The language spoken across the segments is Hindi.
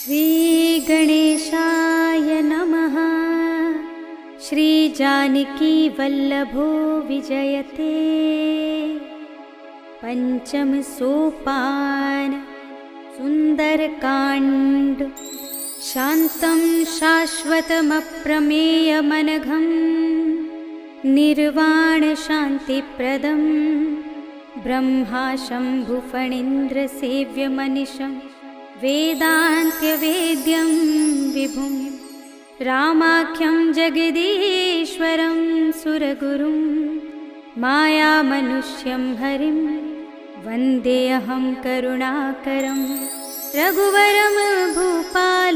श्री गणेशाय नमः। श्री जानकी वल्लभो विजयते। पंचम सोपान सुंदरकांड। शांतं शाश्वतमप्रमेयमनघं निर्वाण शांतिप्रदं ब्रह्मा शंभुफणीन्द्र सेव्यमनिशं वेदान्त्यवेद्यं विभुं रामाख्यं जगदीश्वरं सुरगुरुं मायामनुष्यं हरिं वन्देऽहं करुणाकरं रघुवरं भूपालचूडामणिं।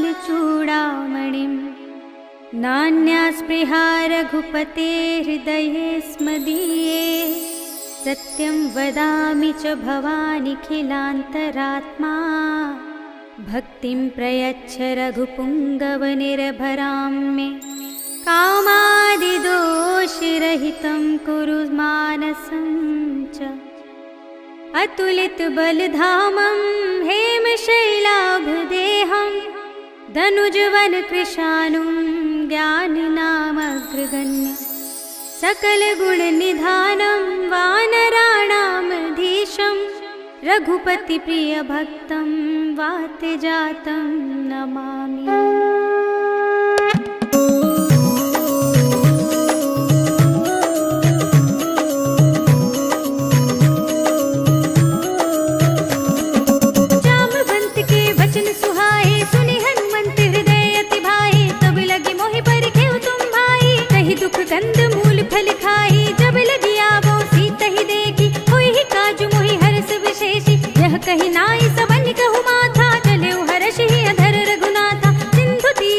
नान्यास्पृहा रघुपते हृदये स्मदीये सत्यं वदामि च भवानिखिलान्तरात्मा। भक्तिं प्रयच्छ रघुपुङ्गवनिर्भरां मे कामादिदोषरहितं कुरु मानसं च। अतुलितबलधामं हेमशैलाभदेहं धनुजवनकृशानुं ज्ञानिनामग्रगण्यं सकलगुणनिधानं वानराणामधीशं रघुपतिप्रियभक्तं वातजातं नमामि। कंद मूल फल खाई जब लगी आवो सीतहि देखी होई ही काजु मोहि हर्ष विशेषी। यह कही नाई सबन कहु माथा चले हर्ष ही अधर रघुनाथा। सिंधु तीर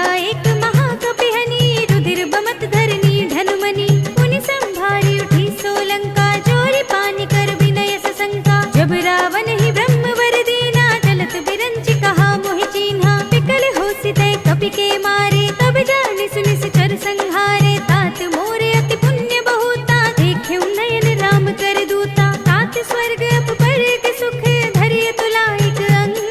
था एक महाकपिहनी, रुधिर बमत धरनी धनुमनी। उनि संभारी उठी सोलंका, जोरी पानी कर विनय सशंका। जब रावण ही ब्रह्म वर दीना, चलत बिरंचि कहा मोहि चीन्हा। विकल होसि तै कपि के मारे, तब जानि सुनि सिचर संहारे। तात मोरे अति पुण्य बहुता, देख्युं नयन राम कर दूता। तात स्वर्ग अपवर्ग सुख, धरिय तुलाइक अंग।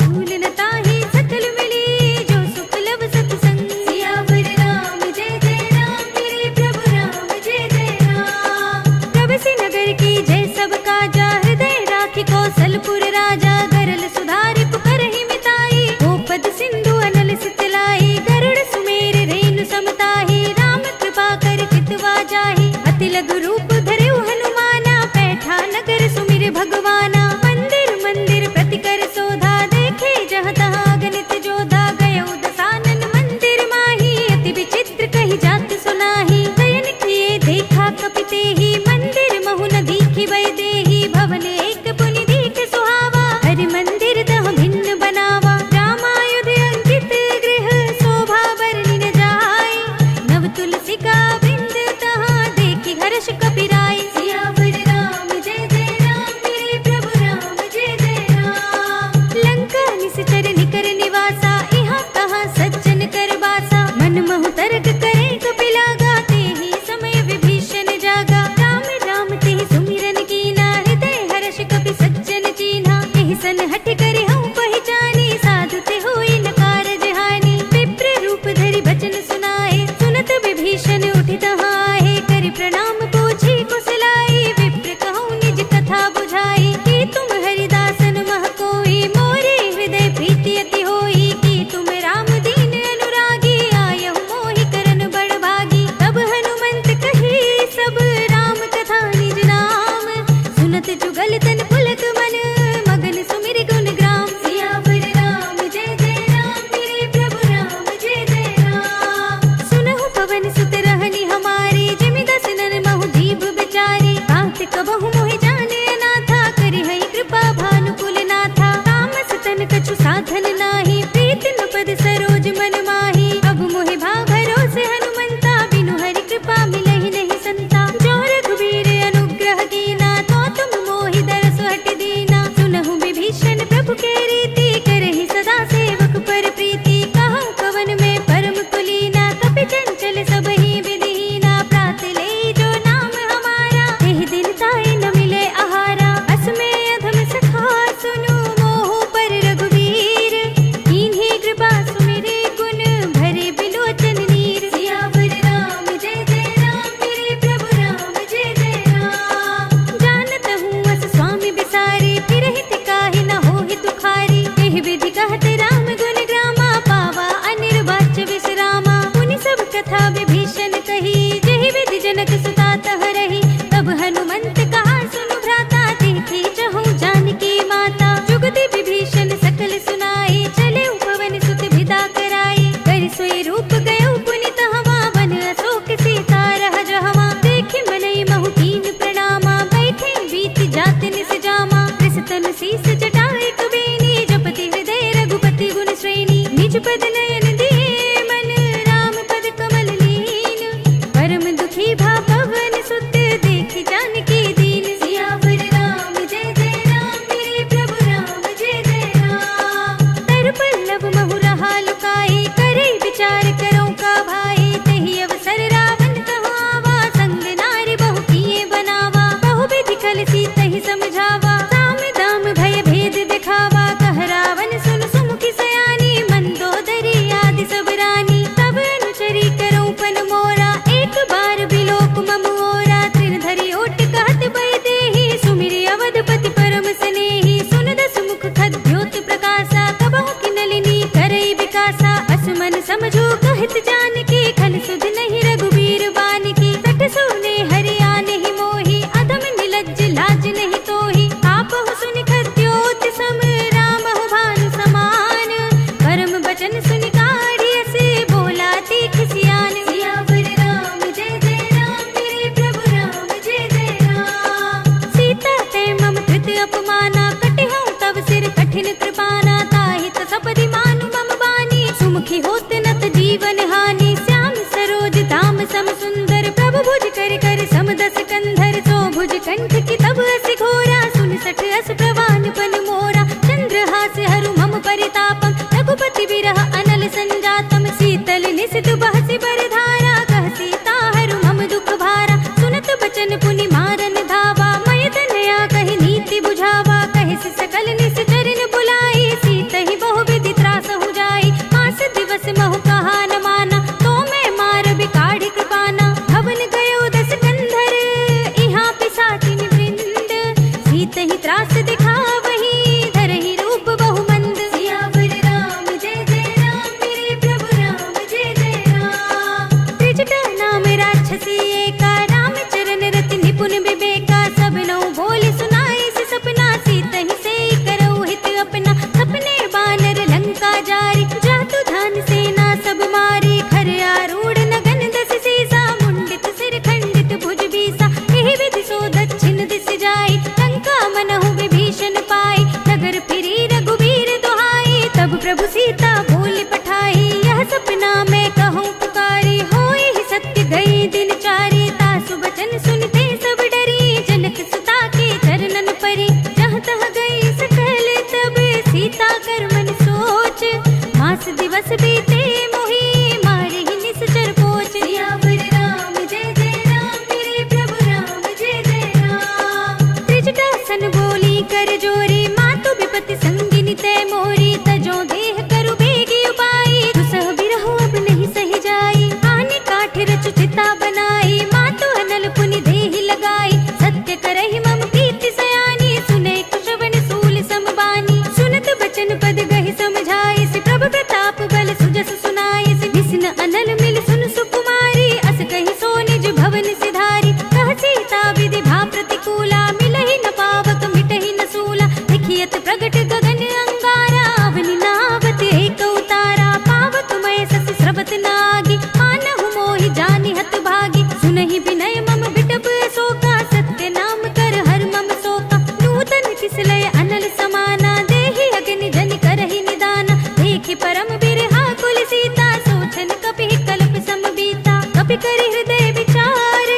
भूल न ताहि सकल मिली, जो सुख लब सतसंग। सियावर राम जय जय राम, मेरे प्रभु राम जय जय राम। प्रभसि नगर की जय सब काजा, हृदय राखि कौशलपुर राजा। गरल सुधारि पुकारहि मिताई, गोपद सिंधु अनल सितलाई। गरुड़ सुमेर रेणु समताहि, राम कृपा कर चितवा जाहि। अति लघु रूप धरऊ हनुमाना, पैठा नगर सुमिर भगवाना। मंदिर मंदिर प्रति कर सोधा, देखे जहाँ तहाँ गणित जोधा। गयउ दसानन मंदिर माही, अति विचित्र कही जात सुनाही। शयन किए देखा कपि तेहि, मंदिर महु न दीखि भय देहि। भवन एक पुनि दीख सुहावा, हरि मंदिर तह भिन्न बनावा। रामायुध अंकित गृह, शोभा बरनि न जाय। नव तुलसी का बिंद, तहाँ देखि हर्ष कपि राय। सियावर राम जय जय राम, मेरे प्रभु राम जय जय राम। लंका निश्चर निकर निवासा, इहाँ कहाँ सज्जन कर बासा। मन महु तर्क करे कपि लागा, तेहि समय विभीषण जागा। राम राम तेहि सुमिरन कीना, हृदय हर्ष कपि सज्जन चीन्हा। एहि सन हठ करि हऊँ पहिचानी, साधु ते होई न कारज हानि। विप्र रूप धरि बचन सुनाए, सुनत विभीषण उठि तहाँ आहे। करि प्रणाम पूछी कुशलाई, विप्र कहूँ निज कथा बुझाई। कि तुम हरिदासन मह कोई, मोरे हृदय प्रीति अति होई। कि तुम राम दीन अनुरागी, आयहु मोहि करन बड़ भागी। तब हनुमंत कही सब, राम कथा निज नाम। सुनत जुगल तन पुलक मन, मगन सुमिर गुण ग्राम। सियावर राम जय जय राम, मेरे प्रभु राम जय जय राम। सुनहु पवन सुत रहनि हमारी, जिमि दस नर महु जीव बिचारी। कांत कबहु मोहि जाने अनाथा, करि हई कृपा भानुकुल नाथा। तामस तन कछु साधन नाही, प्रीति न पद सरोज मन माही। अब मोहि भाव भरोसे हनुमंता, बिनु हरि कृपा मिलहि नहीं संता। जो रघुबीर अनुग्रह कीना, तो तुम मोहि दरस हटि दीना। सुनहु विभीषण प्रभु के रीति, करहि सदा सेवक पर प्रीति। कहउँ कवन में परम कुलीना, कपि चंचल सबहि विधिहीना। प्रात ले जो नाम हमारा, एहि दिन ताहि न मिले आहारा। अस में अधम सखा सुनु, मोहु पर रघुवीर। कीन्ही कृपा सुमिरे गुण, भरे बिलोचन नीर। सियावर राम जय जय राम, मेरे प्रभु राम जय जय राम। जानत हूँ अस स्वामी बिसारी, फिरहि तिकाहि न होहि दुखारी। एहि विधि कहत राम गुण ग्रामा, पावा अनिर्वाच्य विश्रामा। पुनि सब कथा विभीषण कही, जेहि विधि जनक सुता तह रही। तब हनुमंत कहा सुनु भ्राता, देखी चहु जानकी माता। जुगति विभीषण सकल सुनाई, चले पवन सुत विदा कराई। कर सोई रूप गयो पुनि तहवा, वन अशोक सीता रह जहवा। देखि मनई महु कीन प्रणामा, बैठे बीत जात निस जामा। कृषतन शीस जटाए कुबेनी, जपति हृदय रघुपति गुण श्रेणी। निज पद नयन दिए मन, राम पद कमल लीन। परम दुखी भा पवन सुत, देखि जानकी दीन। सियावर राम जय जय राम, मेरे प्रभु राम जय जय राम। तर पल्लव महु रहा लुकाई, करे विचार करो का भाई। तेहि अवसर रावण कहाँ आवा, संग नारी बहु किए बनावा। बहु विधि कल सीतहि समझावा, साम दाम भय भेद दिखावा। कह रावण सुन सुमुखी सयानी, मंदोदरी आदि सब रानी। तब अनुचरी करो पन मोरा, एक बार बिलोक मम ओरा। त्रिधरि ओट कहत भय देहि, सुमिरि अवधपति परम स्नेही। सुन दस मुख खद्योत प्रकाशा, कबहु की नलिनी करई विकासा। असमन समझो कहत जानकी, खल सुध नहीं रघुबीर बानिकी। सठ सुने हरि आनेहि मोहि, अधम निलज्ज लाज नहीं तोहि। आपहु सुनि खद्योत सम, रामहु भानु समान। परम बचन सुनि काढ़िय से, बोला तीख सियान। सियावर राम जय जय राम, मेरे प्रभु राम जय जय राम। सीता ते मम कृत अपमाना, कटिहउँ तव सिर कठिन कृपाना। ताहि त सपदि मानु मम बानी, सुमुखी होत न 61 अस प्रवान पन मोरा चंद्रहास हरु मम परितापम रघुपति विरह अनल संजातम शीतल निशित बहसि बरधारा कह सीता हरु मम दुख भारा सुनत बचन पुनि मारन धावा मय तनया कहि नीति बुझावा कहि सकल निश्चरण बुलाई सीत ही बहु विधि त्रास हो जाई मास दिवस महु कहा न माना तो मैं मार बिकाढ़ कृपाना भवन गयो दस कंधर इहाँ पिसाचिन वृंद सीत ही त्रास दिखावही धरहि रूप बहु मंद सियावर राम जय जय राम मेरे प्रभु राम जय जय राम त्रिजटा नाम राक्षसी एका राम चरण रति निपुण विवेका सब नौ बोल सुनाई से सपना सीत ही से करऊ हित अपना सपने बानर लंका जारी जातु धान सेना सब मारी खर आरूढ़ नगन दस सीसा मुंडित सिर खंडित भुज बीसा एहि विधि सो दक्षिण दिस जाई लंका मनहु विभीषण पाई नगर फिरी रघुबीर दुहाई तब प्रभु सीता बोल पठाई यह सपना मैं कहूँ पुकारी होई ही सत्य गई दिन चारी तासु बचन सुनते सब डरी जनक सुता के चरणन परी जहाँ तह गई सकल तब सीता कर मन सोच मास दिवस बीते मोहि मारे ही निश्चर पोच सियावर राम जय जय राम मेरे प्रभु राम जय जय राम त्रिजटा सन बोली कर जोरी मातु विपति संगिनी तय मोरी तजो देह करु बेगी उपाई दुसह बिरहो अब नहीं सही जाई आने काठ रचु चिता बनाई मातु अनल पुनि देहि लगाई सत्य करहि मम प्रीति सयानी सुने कुशवन सूल समबानी सुनत बचन पद गहि समझाई से प्रभु प्रताप बल सुजस सुनाई से विष्णु अनल मिल सुन सुकुमारी अस कहि सो निज भवन सिधारी कह सीता विधि भा प्रतिकूला मिलहि न पावक मिटहि न सूला लिखियत प्रगट गगन अंगारा अवनि नावत एक उतारा पावक मय सस स्रवत नागी मानहु मोहि जानि हत भागी सुनहि विनय मम बिटप शोका सत्य नाम कर हर मम शोका नूतन किसलय अनल समाना देहि अग्नि जनि करहि निदाना देखि परम बिरहा कुल सीता सोचन कपि कल्प सम बीता कपि करि हृदय विचार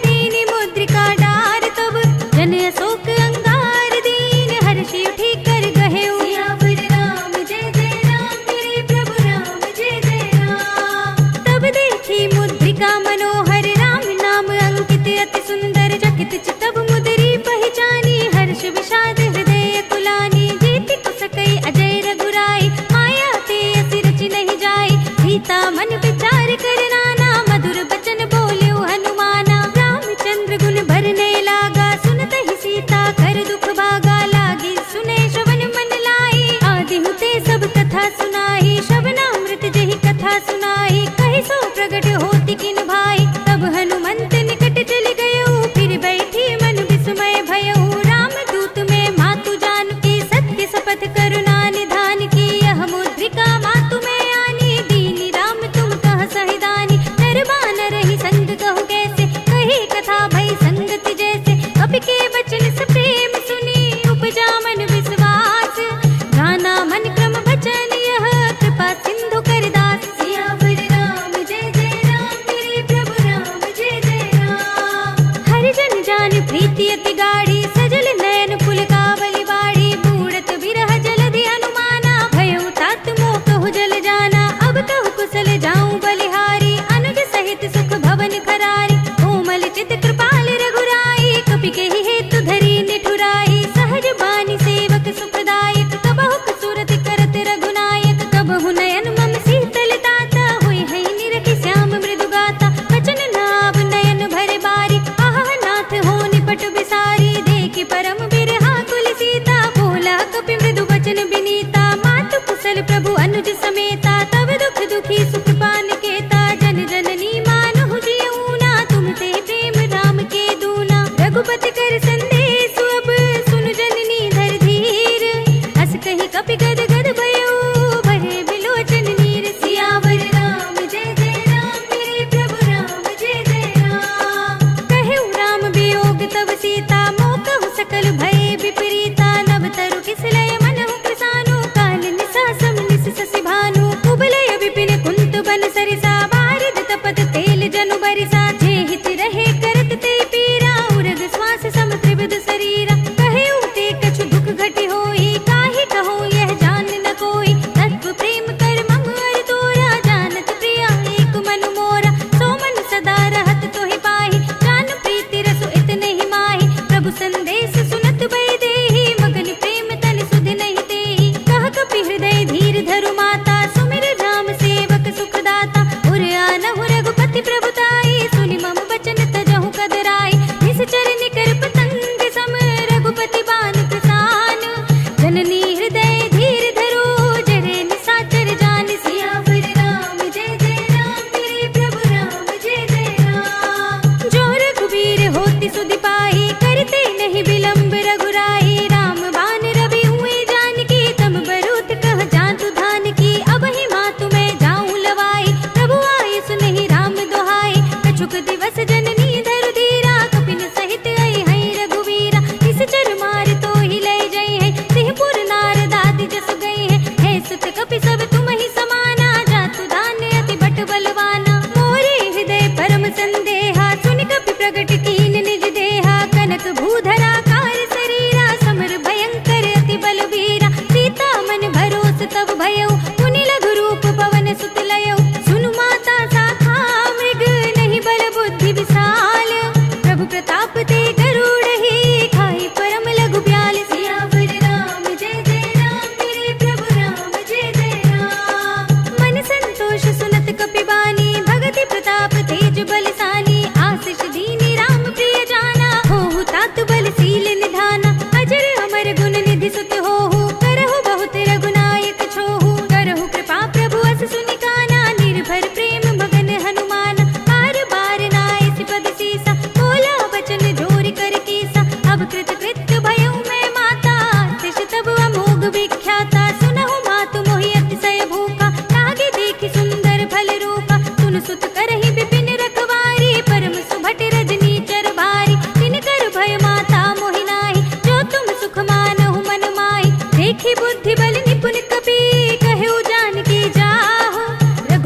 दीनि मुद्रिका डार तब जन अशोक अंगार दीन हर्षि उठी कर गहे सियावर राम जय जय राम मेरे प्रभु राम जय जय राम तब देखी मुद्रिका मनोहर राम नाम अंकित अति सुंदर चकित चितव मुदरी पहचानी हर्ष विषाद हृदय कुलानी जीति कुसकई अजय रघुराई माया ते असि रचि नहीं जाई सीता मन विचार कर नाना मधुर बचन बोल्यो हनुमाना रामचंद्र गुण भरने लागा सुनत ही सीता कर दुख भागा लागी सुने श्रवण मन लाई आदि हुते सब कथा सुनाई श्रवणामृत जहि कथा सुनाई कहि सो प्रगट होति किन भाई तब हनुमंत निकट चल गयो फिर बैठी मन विस्मय भयो राम दूत में मातु जानकी सत्य शपथ करुणा निधान की यह मुद्रिका मातु में आनी दीनी राम तुम कह सहिदानी नर बानर ही संग कहु कैसे कही कथा भई संगति जैसे कपि के बचन से प्रेम सुनी उपजा मन विश्वास गाना मन क्रम बचन यह कृपा सिंधु कर दास सियावर राम जय जय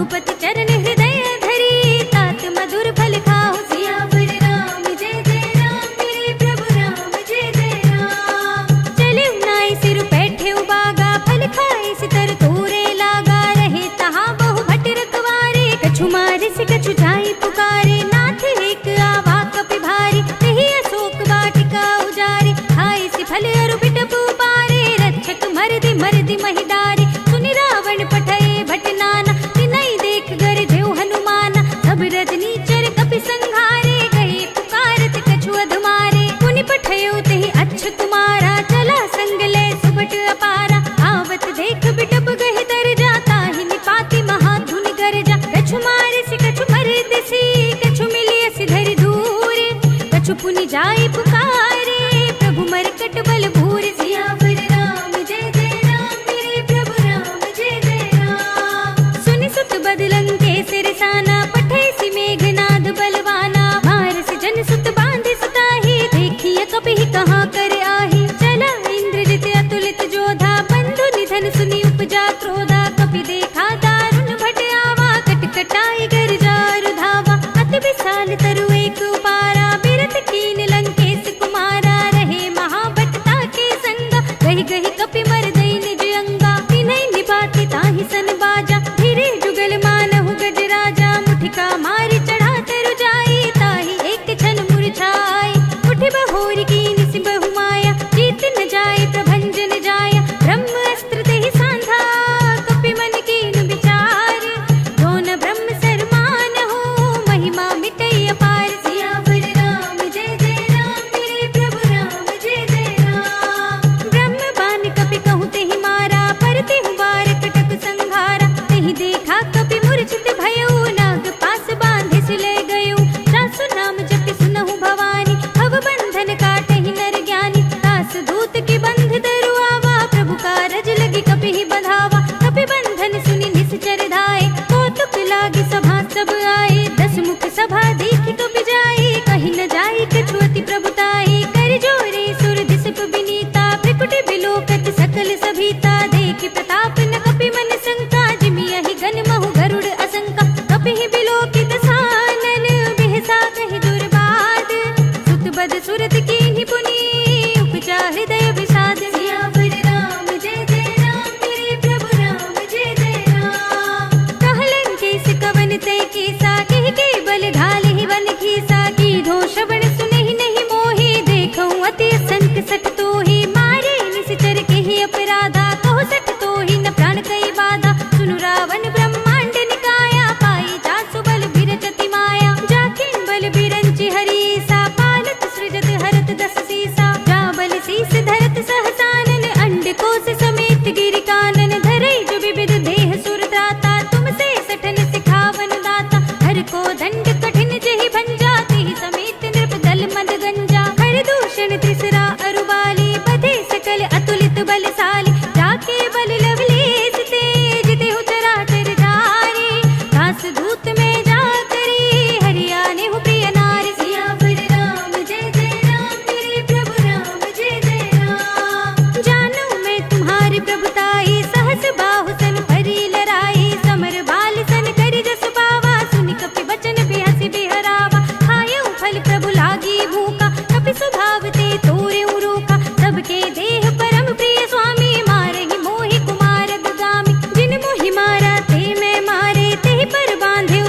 रघुपति चरण हृदय धरी, तात मधुर फल खाओ सियावर राम। जय जय राम मेरे प्रभु राम, जय जय राम। चले नाई सिर बैठे उबागा, फल खाए सितर तोरे लागा। रहे तहाँ बहु भट रखवारे, कछु मारे से कछु जाई पुकारे। नाथ एक आवा कपि भारी, तेहि अशोक वाटिका उजारी। खाए से फल अरु बिटपु पारे, रक्षक मरदि मरदि महिडारी। सुनि रावण पठए भट नाना, तिनहि देख गरजेउ हनुमाना। सब रजनीचर कपि संघारे, गए पुकारत कछु अधमारे। पुनि पठयो तेहि अच्छ कुमारा, चला संग ले सुबट अपारा। आवत देख बिटप गहि तर जाता, ही निपाति महाधुनि गरजा। कछु मारे से कछु मरदि सी, कछु मिलिय सिधरि दूर। कछु पुनि जाई पुकारे, प्रभु मरकट बल भूर। सियावर राम जय जय राम मेरे प्रभु राम, जय जय राम। सुनि सुत बदलंग के सिरसाना, पठै सि मेघनाद बलवाना। मारस जन सुत बांधे सुताही, देखिय कपिहि कहाँ कर आही। चला इंद्रजित अतुलित जोधा, बंधु निधन सुनि उपजा क्रोधा। कपि देखा दारुण भट आवा, कटकटाई गरजार धावा। अति विशाल तरु एक उपारा, बिरथ कीन लंकेश कुमारा। रहे महाभटता के संगा, गहि गहि कपि मरदई निज अंगा। तिन्हि निभाति ताहि सन बाजा, धीरे जुगल मानहु गजराजा। मुठिका मारि चढ़ा तरु जाई, ताहि एक क्षण मुरझाई। उठि बहोरी कीनि सि बहु माया, जीत न जाय प्रभंजन जाया। ब्रह्म अस्त्र तेहि सांधा, कपि मन कीन विचार। दोन ब्रह्म सरमान हो, महिमा मिटई अपार। सियावर राम जय जय राम मेरे प्रभु राम, जय जय राम। ब्रह्म बान कपि कहूँ तेहि मारा, पर तेहु बार कटक संघारा। तेहि देखा कपि मूर्छित भयउ, नाग पास बांधे सिलय गयउ। सासु नाम जपि सुनहु भवानी, भव बंधन काटहि नर ज्ञानी। दास दूत की बंध धरु आवा, प्रभु कारज लगी कपिहि बंधावा। कपि बंधन सुनि निश्चर धाये, कौतुक लागी सभा सब आए। दस मुख सभा देखि कपि जाई, कहि न जाई कछु अति प्रभुताई। कर जोरे सुर दिसप बिनीता, भ्रिकुटि बिलोकत सकल सभीता। देखि प्रताप न कपि मन शंका, जिमियहि गन महु गरुड़ असंका। कपिहि बिलोकित सानन, बिहसा कहि दुर्बाद। सुत बद सुरत कीन्हि पुनि, उपजा हृदय विषाद। सियावर राम जय जय राम मेरे प्रभु राम, जय जय राम। कहलन केस कवन तै केसा, केहि के बल ढालिहि वन खीसा। कीधो श्रवण सुनहि नहीं मोहि, देखऊँ अति संक सठ तोहि। मारे निश्चर केहि अपराधा, कहो सठ तोहि न प्राण कई बाधा। सुनु रावण ब्रह्मांड निकाया, पाई जासु बल बिरचति माया। जाकिन बल बिरंचि हरीसा, पालत सृजत हरत दस सीसा। जा बल शीस धरत सहसानन, अंड कोश समेत गिरि कानन। धरई जो विविध देह सुर त्राता, तुम से सठन सिखावन दाता। हर को दंड कठिन जेहि भंजा, तेहि समेत नृप दल मद गंजा। हर दूषण त्रिसरा अरुबाली, बधे सकल अतुलित बलशाली। जाके बल लवलेश तेज, तेहु चराचर जारी। दास दूत में जा करी, हरियाने हु प्रिय नारी। सियावर राम जय जय राम मेरे प्रभु राम, जय जय राम। जानू मैं तुम्हारी प्रभुताई, सहस बाहु सन परी लराई। समर बाल सन करि जस पावा, सुनि कपि बचन बिहसि बिहरावा। खायउ फल प्रभु लागी भूखा, कपि स्वभाव ते तोरेउ रोका। सबके देह परम प्रिय स्वामी, मारहि मोहि कुमार दुगामी। जिन मोहि मारा ते मैं मारे, तेहि पर बांधेउ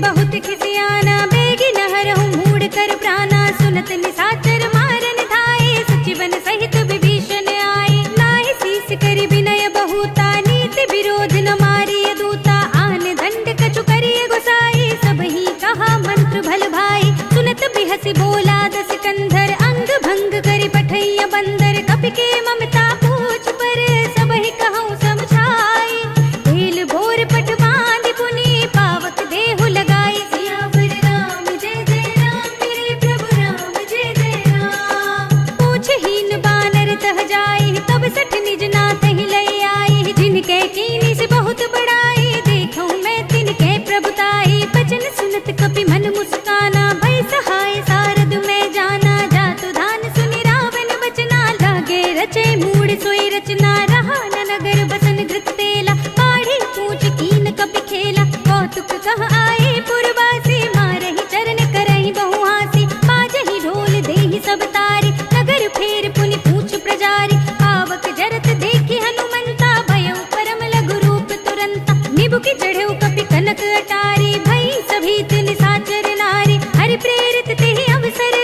बहुत खिसियाना, बेगी न हरहु मूड कर प्राणा। सुनत निशाचर मारन धाये, सचिवन सहित विभीषण आए। नाहि शीस करि विनय बहुता, नीति विरोध न मारिय दूता। आन दंड कछु करिय गोसाई, सबहि कहा मंत्र भल भाई। सुनत बिहसि बोला दस कंधर, अंग भंग करि पठैया बंदर। कपि के ममता पूछ पर, सबहि कहूँ समझाई। ढील भोर पट बांधि पुनि, पावक देहु लगाई। सियावर राम जय जय राम, मेरे प्रभु राम जय जय राम। पूछहीन बानर तह जाई, तब सठ निज नाथ ही लई आई। जिनके कीनी से बहुत बड़ाई, देखूं मैं तिनके प्रभुताई। बचन सुनत कपि मन मुस्काना, भय सहाय सारद में जाना। जातु धान सुनि रावण बचना, लागे रचे मूड सोई रचना। रहा न नगर बसन घृत तेला, पाढ़ी पूछ कीन कपि खेला। कौतुक कह आए पुरवासी, मारहि चरण करहि बहु हासी। बाजहि ढोल देहि सब तारी, नगर फेर पुनि पूछ प्रजारी। पावक जरत देखि हनुमंता, भयउ परम लघु रूप तुरंता। निबुकि चढ़ऊ कपि कनक अटारी, भई सभीत निशाचर नारी। हरि प्रेरित तेहि अवसर,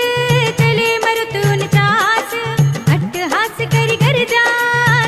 चले मरुत उनचास। अट्टहास करि गर्जा,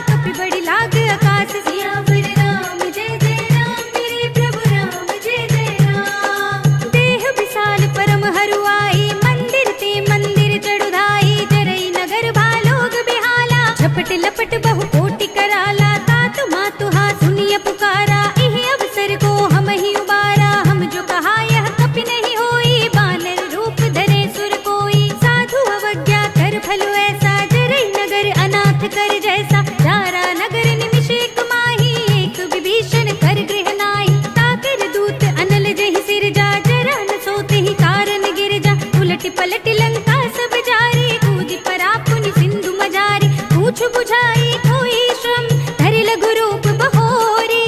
कपि बड़ी लाग आकाश। सियावर राम जय जय राम, मेरे प्रभु राम जय जय राम। देह विशाल परम हरुआई, मंदिर ते मंदिर चढ़ुधाई। जरई नगर भालोग बिहाला, झपट लपट बहु कोटि कराला। तातु मातु हा सुनिय पुकारा, इहि अवसर को हम ही उबारा। हम जो कहा यह कपि नहीं होई, बानर रूप धरे सुर कोई। साधु अवज्ञा कर फलो ऐसा, जरई नगर अनाथ कर जैसा। जारा नगर निमिष एक माही, एक विभीषण कर गृह नाहि। ताकर दूत अनल जहि सिर जा, जरा न सोते ही कारण गिर जा। उलट पलट लंका सब जारी, कूदि परा पुनि सिंधु मजारी। पूछ बुझाई कोई श्रम, धरि लघु रूप बहोरी।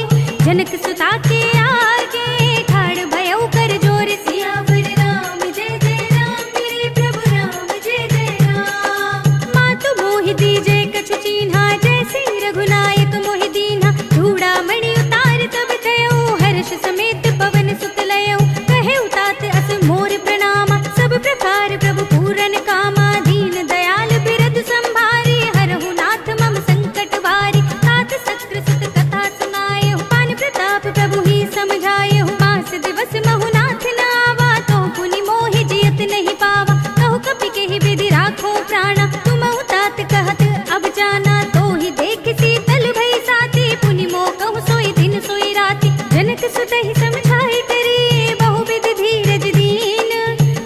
जनक सुता के आगे, ठाड़ भयउ कर जोर। सियावर राम जय जय राम, मेरे प्रभु राम जय जय राम। मातु मोहि दीजे कछु चीन्हा, जैसे रघुनायक मोहि दीन्हा। चूड़ामणि उतार तब थयउ, हर्ष समेत पवन सुत लयउ। कहेउ तात अस मोर प्रणामा, सब प्रकार प्रभु पूरन कामा। दीन दयाल बिरधु संभारी, हरहु नाथ मम संकट भारी। तात सत्र सुत कथा सुनायहु, पान प्रताप प्रभु ही समझायहु। मास दिवस महु नाथ न आवा, तो पुनि मोहि जियत नहीं पावा। कहु कपि केहि विधि राखो प्राणा, तुमहु तात कहत अब जाना। तो ही देख शीतल भई साथी, पुनि मोह कहु सोई दिन सोई राति। जनक सुत ही समझाई करी, बहुविध धीरज दीन।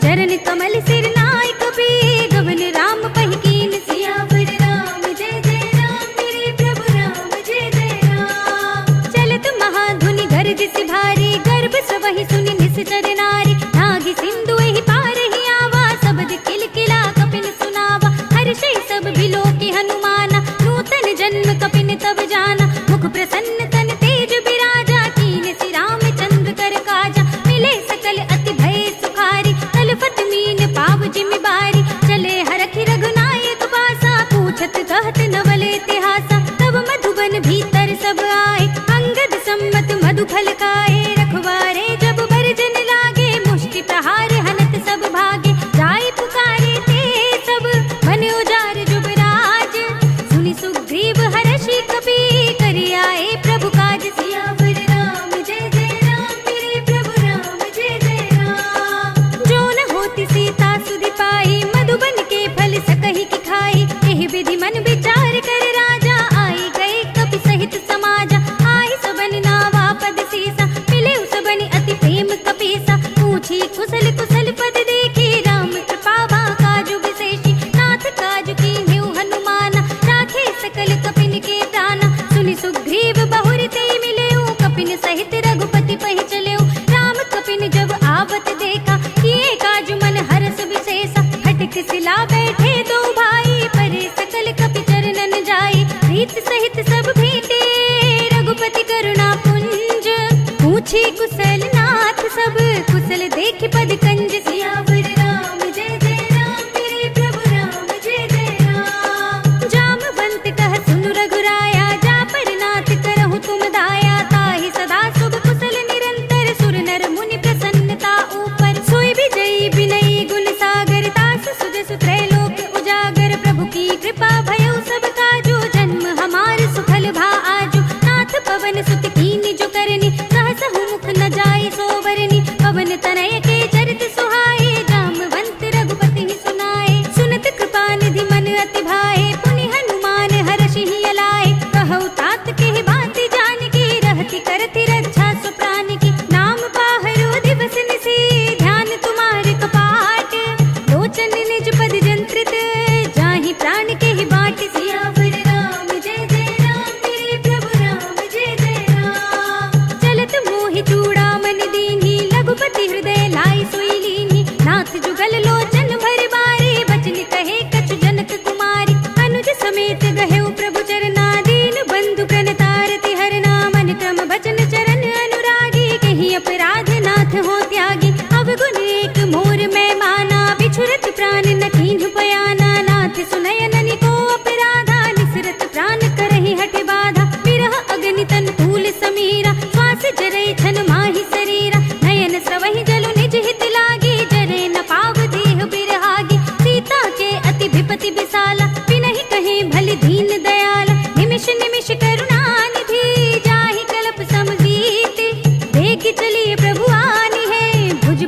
चरण कमल सिर नाय कपि, गगन राम पहि कीन। सियावर राम जय जय राम, मेरे प्रभु राम जय जय राम। चलत महाधुनि गर्जिसि भारी, गर्भ सबहि सुनि निश्चर नारी। नाहि सिंधु एहि पार ही आवा, सबद किलकिला कपिन सुनावा। हर्षै सब बिलोकि हनुमाना, नूतन जन्म कपिन तब जाना। मुख प्रसन्न तन तेज बिराजा, कीन्हि रामचंद्र कर काजा। मिले सकल अति भय सुखारी, तलफत मीन पाव जिमि बारी। चले हरखि रघुनायक पासा, पूछत कहत नवल इतिहासा। तब मधुबन भीतर सब आए, अंगद सम्मत मधु फल खाए। रखवारे जब बरजन लागे, मुष्टि प्रहार हनत सब भागे। जाय पुकारे ते सब, मन उजार जुबराज। सुनि सुग्रीव हर्षि कपि, करि आए प्रभु काज। सियावर राम जय जय राम, मेरे प्रभु राम जय जय राम। जो न होती सीता सुधि पाई, मधुबन के फल सकहि की खाई। एहि विधि मन विचार कर राजा, आई गए कपि सहित समाजा। आई सबन नावा पद सीसा, मिले सबनि अति प्रेम कपीसा। पूछी कुशल कुशल पद देखी, राम कृपा बा काजु विशेषी। नाथ काजु कीन्हेउ हनुमाना, राखे सकल कपिन के प्राणा। सुनि सुग्रीव बहुर ते मिलेउ, कपिन सहित रघुपति पहि चलेउ। राम कपिन जब आवत देखा, किए काजु मन हरस विशेषा। हठिक सिला बैठे दो भाई, परे सकल कपि चरणन जाई। प्रीत सहित सब भेंटे, रघुपति करुणा पुंज। पूछी कुशल नाथ सब, कुशल देखि पद कंज। सियावर राम जय जय राम, मेरे प्रभु राम जय जय राम। जामवंत कह सुनु रघुराया, जा पर नाथ करहु तुम दाया। ताहि सदा शुभ कुशल निरंतर, सुर नर मुनि प्रसन्नता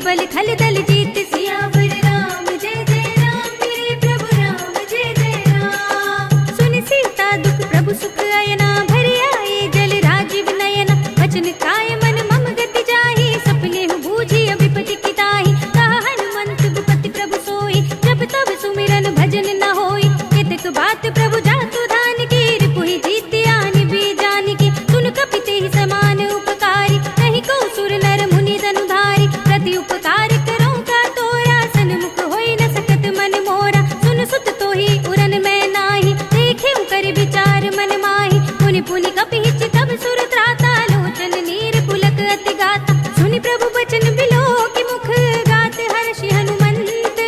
बल खल दल जीत। सियावर राम जय जय राम, मेरे प्रभु राम जय जय राम। सुन सीता दुख प्रभु सुख अयना, भर आए जल राजीव नयना। वचन काय मन मम गति जाहि, सपने हूँ बूझी विपति की ताहि। कहा हनुमंत विपति प्रभु सोई, जब तब सुमिरन भजन न होई। केतक बात प्रभु जातु धान की, रिपुहि जीत आन भी जान की। सुन कपि तेहि समान उपकारी, नहीं को सुर नर मुनि धनुधारी। प्रति उपकार करो का तोरा, सन्मुख होई न सकत मन मोरा। सुन सुत तोहि उरन मैं नाही, देखे कर विचार मन माही। पुनि पुनि कपि हिच तब सुर त्राता, लोचन नीर पुलक अति गाता। सुनि प्रभु बचन बिलो की मुख, गात हर्षि हनुमंत।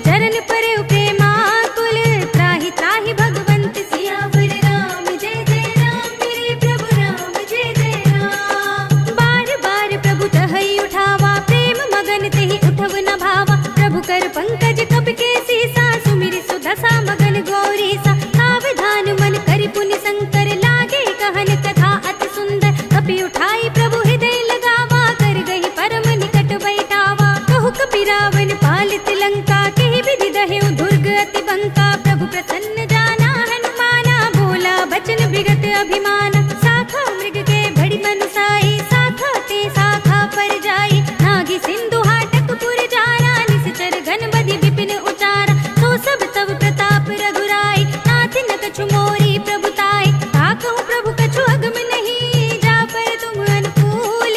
चरण परे प्रेमाकुल, त्राहि त्राहि भगवंत। सियावर राम जय जय राम, मेरे प्रभु राम जय जय राम। बार बार प्रभु तहई उठावा, प्रेम मगन तेहि उठव न भावा। प्रभु कर पंकज कपि के सीसा, सुमिरि सुदशा मगन गौरी सा। सावधान मन करि पुनि शंकर, लागे कहन कथा अति सुंदर। कपि उठाई प्रभु हृदय लगावा, कर गही परम निकट बैठावा। कहु कपि रावण पालित लंका, केहि विधि दहेउ दुर्ग अति बंका। प्रभु प्रसन्न जाना हनुमाना, बोला बचन विगत अभिमाना। शाखा मृग के बड़ी मनुसाई, शाखा ते शाखा पर जाई। नागी सिंधु हाटक पुर जारा, निश्चर घन बदि विपिन उचारा। तो सब तब प्रताप रघुराई, नाथ न कछु मोरी प्रभुताई। ताकहु प्रभु कछु अगम नहीं, जा पर तुम अनुकूल।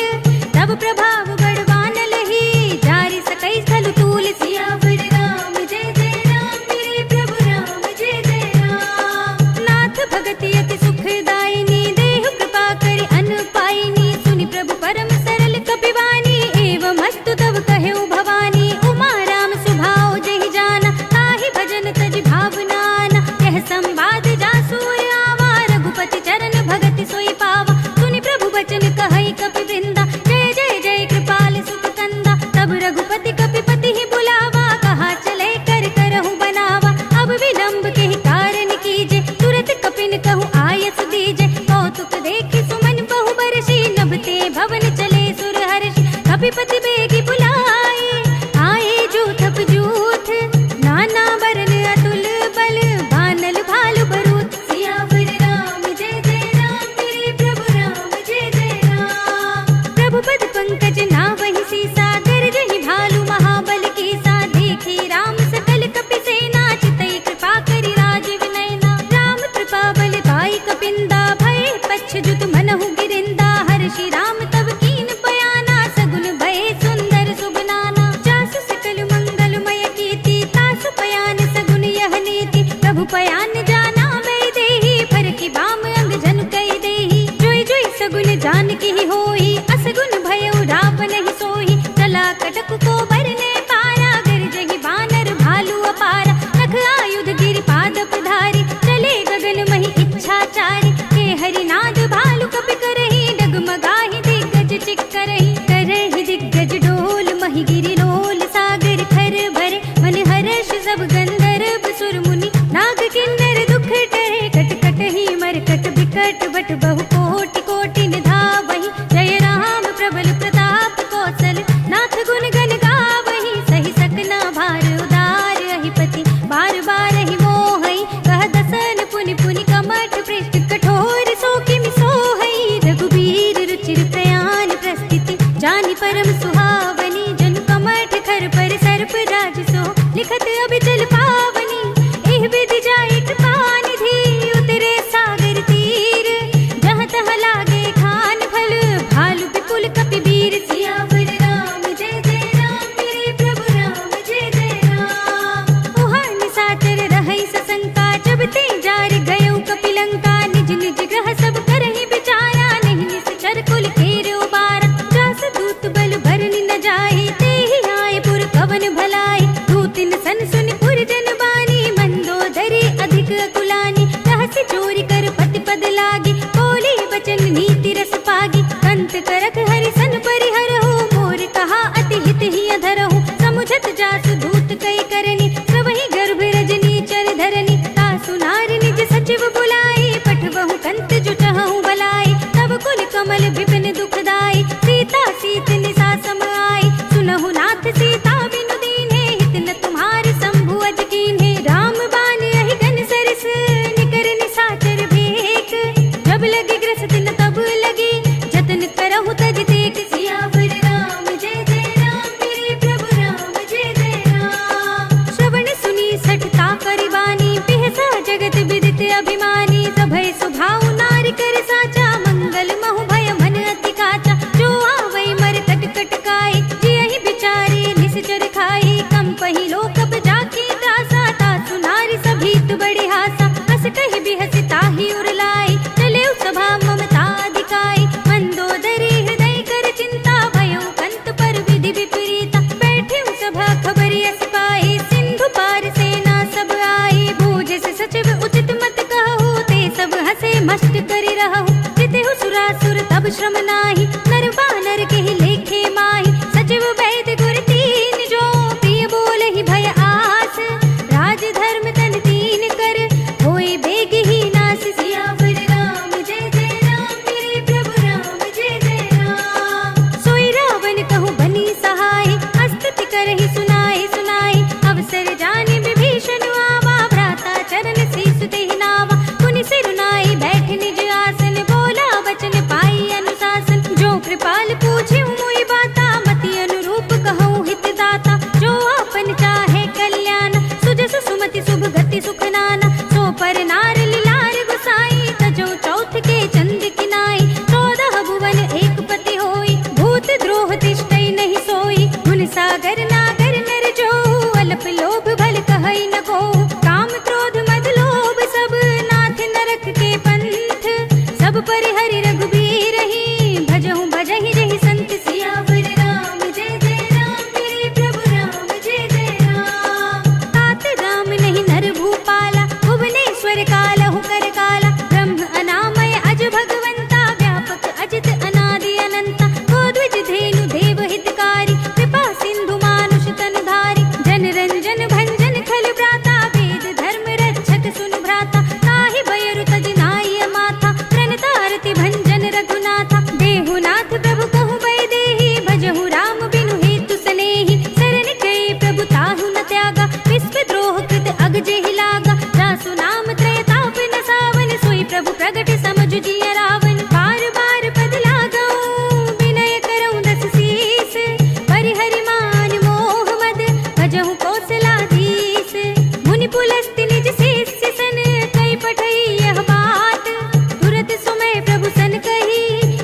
तब प्रभाव बड़वान लही, जारि सकै स्थल तूल। सियावर राम जय जय राम, मेरे प्रभु राम जय जय राम। नाथ भगति अति सुखदायिनी, देहु कृपा करि अन पाइनी। सुनि प्रभु परम सरल कपिवानी, एवं हस्तु तब कहेउ भवानी। उमा राम सुभाव जहि जाना, ताहि भजन तज भावनाना। यह संवाद जासु आवा, रघुपति चरण भगति सोई पावा। सुनि प्रभु बचन कहई कपि वृंदा, जय जय जय कृपाल सुत कंदा। तब रघुपति कपिपति ही बुलावा, कहा चले कर करहु बनावा। अब विलंब के ही कारण कीजे, तुरत कपिन कहु आयस दीजे। कौतुक देखि सुमन बहु बरसी, नभते भवन चले सुर हर्षि। कपिपति बेगी बुलाए, आए जूथ जूथ। नाना बरन अतुल बल, बानल भालु बरूथ। सियावर राम जय जय राम, मेरे प्रभु राम जय जय राम। प्रभु पद पंकज नावहि सीसा, गरजहि भालु महाबल कीसा। देखी राम सकल कपि सेना, चितई कृपा करि राजीव नयना। राम कृपा बल पाई कपिंदा, भय पच्छ जुत मनहु गिरिंदा। हर्षि राम तब कीन बयाना, सगुन भय सुंदर सुबनाना। जासु सकल मंगलमय कीर्ति, तासु पयान सगुन यह नीति। प्रभु पयान जाना मैं देहि, फर की बाम अंग जन कई देहि। जोई जोई सगुन जान की होई, असगुन भयउ रावण ही सोई। चला कटक को बरने पारा, गरजहि बानर भालु अपारा। नख आयुध गिरि पाद पधारी, चले गगन महि इच्छाचारी। के हरिनाद भालु कपि करहि, डगमगाहि दिग्गज चिक्करहि। करहि दिग्गज डोल, महि गिरि लोल। सागर खर भरे, मन हर्ष सब गंधर्व सुर मुनि। नाग किन्नर दुख टरे, कट कट ही मरकट बिकट बट। बहु कोटि कोटि निधावहि, जय राम प्रबल प्रताप कौशल। नाथ गुण गण गावहि, सहि सकना भार उदार। अहिपति बार बार ही मोहई, कह दसन पुनि पुनि कमठ पृष्ठ। कठोर सो किमि सोहई, रघुबीर रुचिर प्रयाण प्रस्थिति। जानि परम सुहावनी, जनु कमठ खर पर सर्प राज सो। लिखत अभिचल पावनी, एह विधि जाय कृपा निधि। उतरे सागर तीर, जहाँ तहाँ लागे खान फल। भालु विपुल कपि वीर, सियावर राम जय जय राम, मेरे प्रभु राम जय जय राम। उहाँ निशाचर रहै सशंका, जब ते जार गयउ कपि लंका। निज निज ग्रह सब करहि विचारा, नहीं निश्चर कुल घेर उबारा। जास दूत बल भरनि न जाहि, तेहि आए पुर कवन भलाई। दूतिन सन सुनि पुर जन बानी, मंदोदरी अधिक अकुलानी। रहस्य चोरी कर पति पद लागी, बोली बचन नीति रस पागी। कंत करक हरि सन परिहरहु, मोर कहा अति हित ही अधरहु। समुझत जासु दूत कई करनी, सबहि गर्भ रजनी चर धरनी। तासु नार निज सचिव बुलाई, पठबहु कंत जुटहु बलाई। तब कुल कमल विपिन दुखदाई, सीता सीत निसा सम आई। सुनहु नाथ सब श्रम नाही, नर बानर के ही लेखे माही। सचिव वैद्य गुर तीन जो, प्रिय बोले ही भय आस। राज धर्म तन तीन कर, होए बेग ही नास। सियावर राम जय जय राम, मेरे प्रभु राम जय जय राम। सोई रावण कहूँ बनी सहाय, अस्तुति करहि सुनाए सुनाए। अवसर जाने विभीषण आवा, भ्राता चरण शीस देहि नावा। पुनि सिर नाई बैठ निज आसन, बोला वचन पाई अनुशासन। जो कृपाल पूछे मोहि बाता, मति अनुरूप कहूँ हित दाता। जो आपन चाहे कल्याण, सुजस सुमति शुभ गति सुख नाना। सो पर नार लीलार गुसाई, तजो चौथ के चंद किनाई। 14 भुवन एक पति होई, भूत द्रोह तिष्ठई नहीं सोई। गुण सागर नागर नर जो, अल्प लोभ भल कहई न को। काम क्रोध मद लोभ सब, नाथ नरक के पंथ। सब परिहरि रघुबीर ही, भजहु भजहि जहि संत। सियावर राम जय जय राम, मेरे प्रभु राम जय जय राम। तात राम नहीं नर भूपाला, भुवनेश्वर कालहु कर काला। ब्रह्म अनामय अज भगवंता, व्यापक अजित अनादि अनंता। गोद्विज धेनु देव हितकारी, कृपा सिंधु मानुष तनधारी। जन रंजन भंजन खल भ्राता, वेद धर्म रक्षक सुन भ्राता। ताहि भयरु तज नाई माथा, प्रणतारति भंजन रघुनाथा। देहुनाथ प्रभु कहु भय देहि, भजहु राम बिनु हेतु सनेहि। शरण गए प्रभु ताहु न त्यागा, विश्व द्रोह कृत अग जेहि लागा। जासु नाम त्रय ताप न सावन, सोई प्रभु प्रगट समझु जिय रावण। बार बार पद लागऊं, विनय करऊं दस शीस। परिहरि मान मोह मद, भजहु कौशलाधीश। मुनि पुलस्त्य निज शिष्य सन, कई पठई यह बात। तुरत सुमय प्रभु सन कही,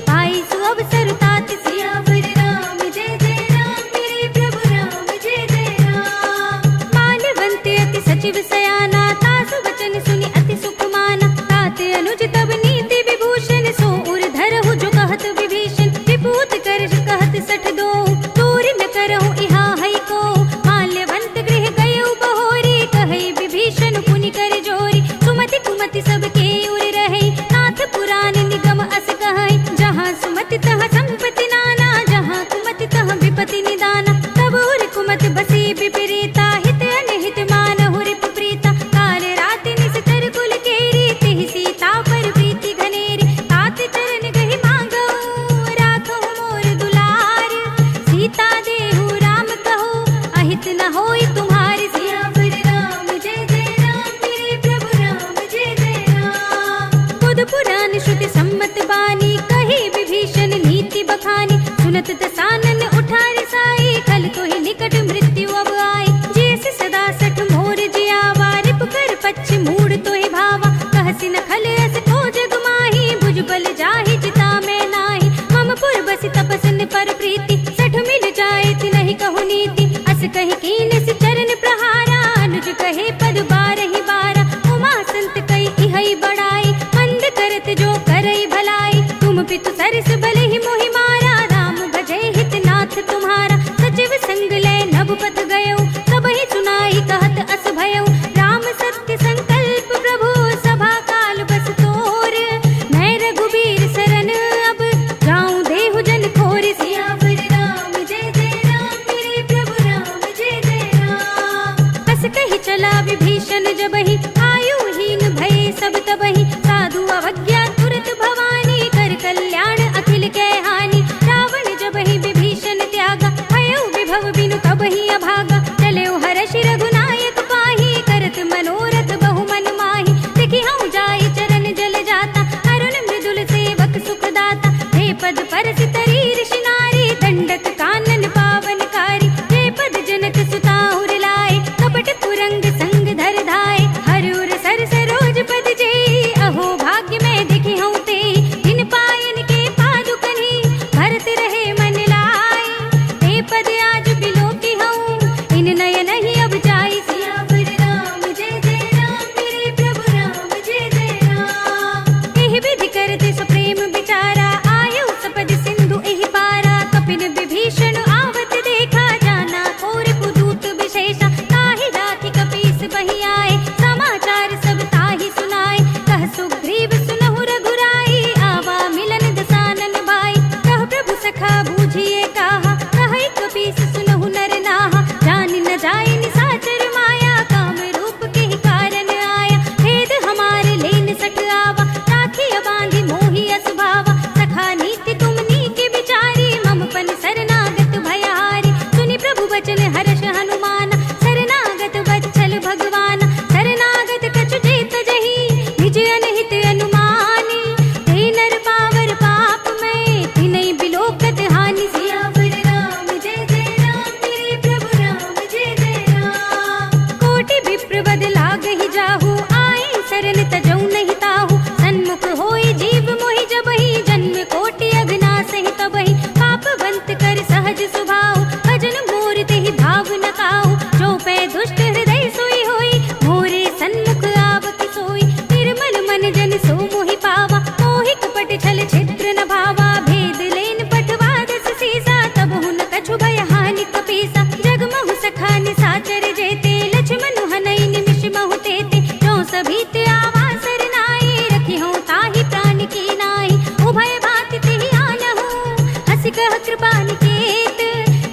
पाई सु अवसर तात। सियावर राम जय जय राम, मेरे प्रभु राम जय जय राम। माल्यवंत अति सचिव सयाना, तासु वचन सुनि अति सुख माना। तात अनुज तब नीति विभूषण, सो उर धरहु जो कहत विभीषण। विभूत कर कहत सठ दो, दूर न करहु इहा है को। माल्यवंत गृह गयउ बहोरी, कहई विभीषण पुनि कर जोरी। सुमति कुमति सबके उर रहे, नाथ पुराण निगम अस कहै। जहाँ सुमति तहाँ संपत्ति नाना, जहाँ कुमति तहाँ विपत्ति निदाना। तब उर कुमति बसी विपरीता, हित अनहित मानहु रिपु प्रीता। काल राति निस्तर कुल केरी, तिहि सीता पर प्रीति घनेरी। तात चरण गहि मांगऊ, राखहु मोर दुलार। सीता देहु राम कहू, अहित न होई तुम्हारी। सियावर राम जय जय राम, मेरे प्रभु राम जय जय राम। बुध पुराण श्रुति सम्मत बानी, कही विभीषण नीति बखानी। सुनत दसानन उठारि साई, खल तो ही निकट मृत्यु अब आई। जैसे सदा सठ मोर जियावा, रिप कर पच्छ मूड तो ही भावा। कहसी न खल अस को जग माही, भुजबल जाहि जिता मैं नाही। मम पुर बसि तपसन पर प्रीति, सठ मिल जाए तिनहि कहु नीति। अस कहि कीन सि चरण प्रहारा, अनुज कहे पद बारहि बारा। उमा संत कई इहै बड़ाई, मंद करत जो करई भलाई। तुम पितु सरस भले ही मोहि मारा, राम भजै हित नाथ तुम्हारा। सचिव संग लय नभ सुन शरणागत भयहारी। सुनि प्रभु बचन हर्ष हनुमान, शरणागत वत्सल भगवान। शरणागत कछु जेत जही, निज अनहित अनुमानी। ते नर पावर पाप में, तिनहि बिलोकत हानि। सियावर राम जय जय राम, मेरे प्रभु राम जय जय राम। कोटि विप्र बद लागहि जाहु, आए शरण तजौ नहीं ताहु। सन्मुख होई जीव मोहि जबहि, जन्म कोटि अघनासहि तबहि। पापवंत कर सहज सुभाव, भजन मोर तेहि भाव न काहु। जो पै दुष्ट हृदय सोई होई, मोरे सन्मुख आवति सोई। निर्मल मन जन सो मोहि पावा, मोहि कपट छल छिद्र न भावा। भेद लेन पठवा दस सीसा, तबहु न कछु भय हानि कपीसा। जगमहु सखा निसाचर जेते, लक्ष्मण हनई निमिष महु तेते। जो सभीत आवा सरनाई, रखिहउँ ताहि प्राण की नाई। उभय भाति तेहि आनहु, हँसि कह कृपा निकेत।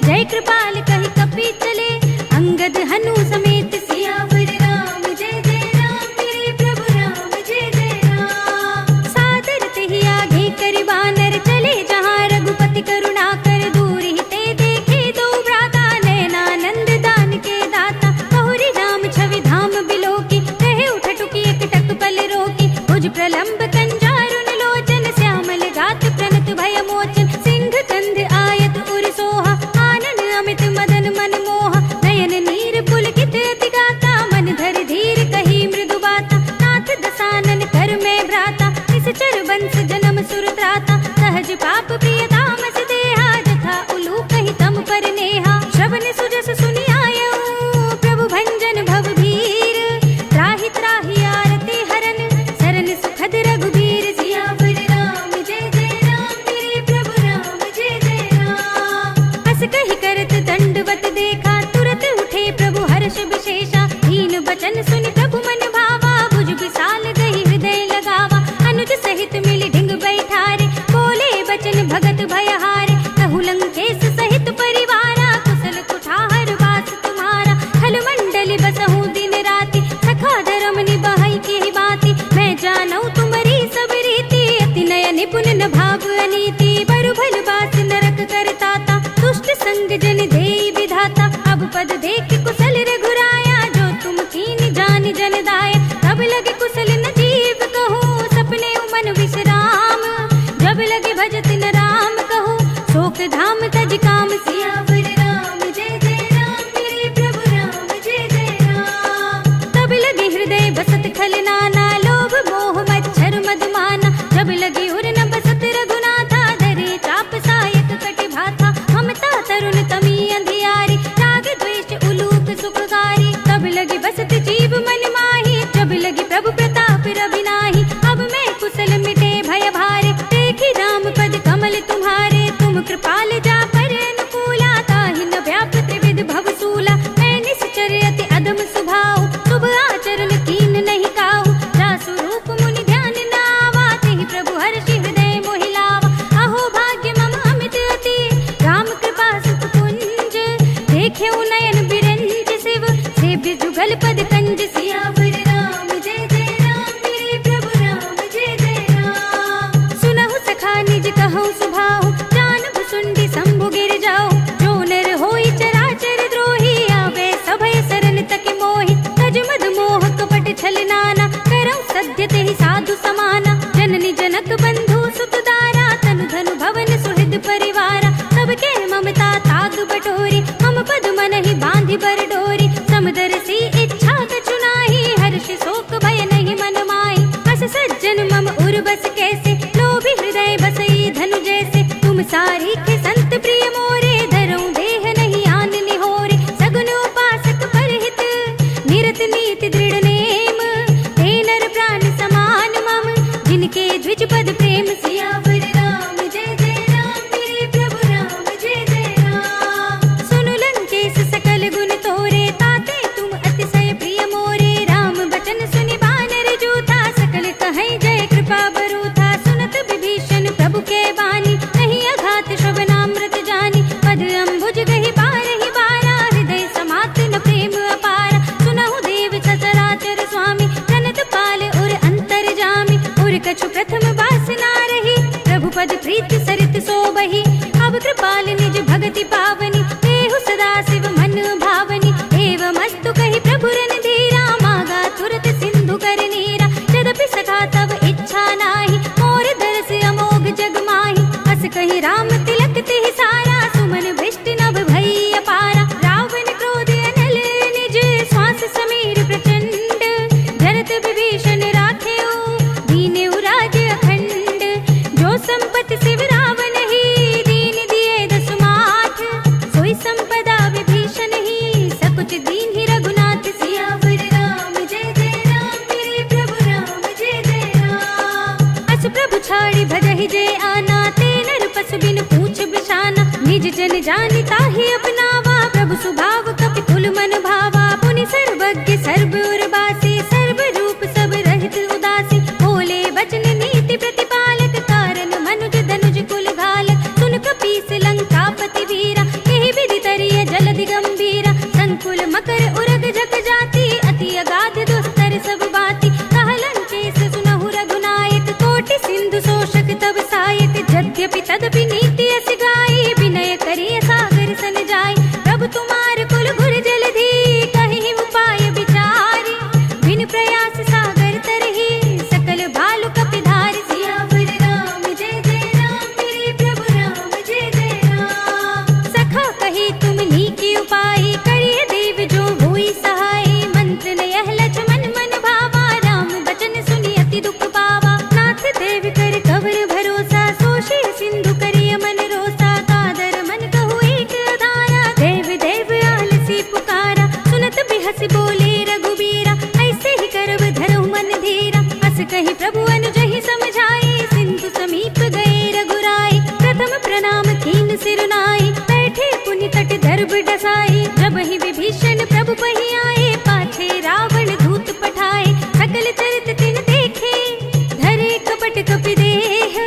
जय कृपाल कहि कपि चले, अंगद हनु समेत। सियावर राम जय जय राम, मेरे प्रभु राम जय जय राम। सादर तेहि आगे करि बानर, चले जहाँ रघुपति करुणा कर। दूर ही ते देखे दो भ्राता, नयनानंद दान के दाता। बहुरी राम छवि धाम बिलोकी, कहे उठ टुकी एकटक पल रोकी। भुज प्रलंब कंजारुन लोचन, श्यामल गात प्रणत भय मोचन। सिंह कंध आयत उर सोहा, आनन अमित मदन मन मोहा। नयन नीर पुलकित अति गाता, मन धर धीर कही मृदु बाता। नाथ दसानन कर में भ्राता, निश्चर बंस जन्म सुर त्राता। सहज पाप प्रिय तामस देहा, जथा उलूक कहि तम पर नेहा। श्रवण सुजस सुनि आयऊ, प्रभु भंजन भव भीर। त्राहि त्राहि आरती हरन, शरण सुखद रघुबीर। सियावर राम जय जय राम, मेरे प्रभु राम जय जय राम। हस कहि करत दंडवत देखा, तुरत उठे प्रभु हर्ष विशेषा। दीन बचन सुनि प्रभु मन भावा, भुज विशाल गहि हृदय लगावा। अनुज सहित मिलि ढिंग बैठारे, बोले बचन भगत भयहारे। कहु लंकेश सहित परिवारा, कुशल कुठार वास तुम्हारा। खल मंडली बसहु दिन राति, सखा धर्म निबहै केहि बाति। मैं जानऊ तुम्हारी सब रीति, अति नय निपुण न भाव अनीति। बरु भल बास नरक करताता, दुष्ट संग जन देई विधाता। अब पद देख कुशल रघुराया, जो तुम कीन जान जन दाया। तब लगे कुशल न जीव कहो, सपने मन विश्राम। जब लगे भजत न राम कहो, शोक धाम तज काम। सियावर राम जय जय राम, मेरे प्रभु राम जय जय राम। तब लगे हृदय बसत खल नाना, लोभ मोह मच्छर मधुमाना। जब लगे उर न बसत रघुनाथा, धरे चाप सायक कटि भाथा। ममता तरुण तमी अंधियारी, राग द्वेष उलूक सुखकारी। तब लगे बसत जीव मन माही, जब लगे प्रभु प्रताप रविनाही। अब मैं कुशल मिटे भय भारे, देखी राम पद कमल तुम्हारे। तुम कृपाल जा पर अनुकूला, ताहि न व्याप त्रिविध भव सूला। मैं निश्चर अति अधम सुभाव, शुभ आचरण कीन नहीं काहू। जासु रूप मुनि ध्यान न आवा, तेहि प्रभु हर्षि हृदय मोहि लावा। अहो भाग्य मम अमित अति, राम कृपा सुख कुंज। देखेउ नयन बिरंज शिव, सेव्य जुगल पद कंज। सियावर राम जय जय राम, मेरे प्रभु राम जय जय राम। सुनहु सखा निज कहउँ सुभाव, जानब सुंडी शंभु गिर जाओ। जो नर होई चराचर द्रोही, आवे सभय शरण तक मोहि। तज मद मोह कपट छल नाना, करऊँ सद्य तेहि साधु समाना। जननी जनक बंधु सुत दारा, तनु धनु भवन सुहृद परिवारा। सबके ममता ताग बटोरी, मम पद मनहि बांधि बर डोरी। समदर्शी इच्छा कछु नाहि, हर्ष शोक भय नहीं मन माहि। अस सज्जन मम उर बस कैसे, लोभी हृदय बसई धनु जैसे। तुम सारी के संत प्रिय मोरे, धरऊँ देह नहीं आन निहोरे। सगुन उपासक परहित, निरत नीति दृढ़ नेम। ते नर प्राण समान मम, जिनके द्विज पद प्रेम। सियावर राम जय जय राम, मेरे प्रभु राम जय जय राम। सुनु लंकेश सकल गुण तोरे, ताते तुम अतिशय प्रिय मोरे। राम बचन सुनि बानर जूथा, सकल कहै जय कृपा बरूथा। निज जन जानिता ही अपनावा, प्रभु स्वभाव कपि कुल मन भावा। पुनि सर्वज्ञ सर्व उर्वासी, सर्व रूप सब रहित उदासी। बोले वचन नीति प्रतिपालक, कारण मनुज धनुज कुल घालक। सुन कपीस लंकापति वीरा, यही विधि तरिय जलधि गंभीरा। संकुल मकर उरग जग जाति, अति अगाध दुस्तर सब बाती। कहलन केस सुनहु रघुनायक, कोटि सिंधु शोषक तब सायक। यद्यपि तदपि नीति अस गाई, विनय करिय सागर सन जाई। प्रभु तुम्हार कुल गुर जलधि, कहि उपाय विचारी। बिन प्रयास सागर तरहि, सकल भालु कपि धारि। सियावर राम जय जय राम, मेरे प्रभु राम जय जय राम। सखा कही तुम नीकी उपाय, करिय देव जो हुई सहाय। मंत्र न यह लक्ष्मण मन भावा, राम बचन सुनि अति दुख पावा। नाथ देव कर कवर भरोसा, सोषि सिंधु करिय मन रोसा। कादर मन कहु एक अधारा, देव देव आलसी पुकारा। सुनत बिहसि बोले रघुबीरा, ऐसे ही करब धरहु मन धीरा। अस कहि प्रभु अनुजहि समझाए, सिंधु समीप गए रघुराई। प्रथम प्रणाम कीन सिर नाई, बैठे पुनि तट दर्भ डसाई। जब ही विभीषण प्रभु पहि आए, पाछे रावण दूत पठाए। सकल चरित तिन देखे, धरे कपट कपि देह।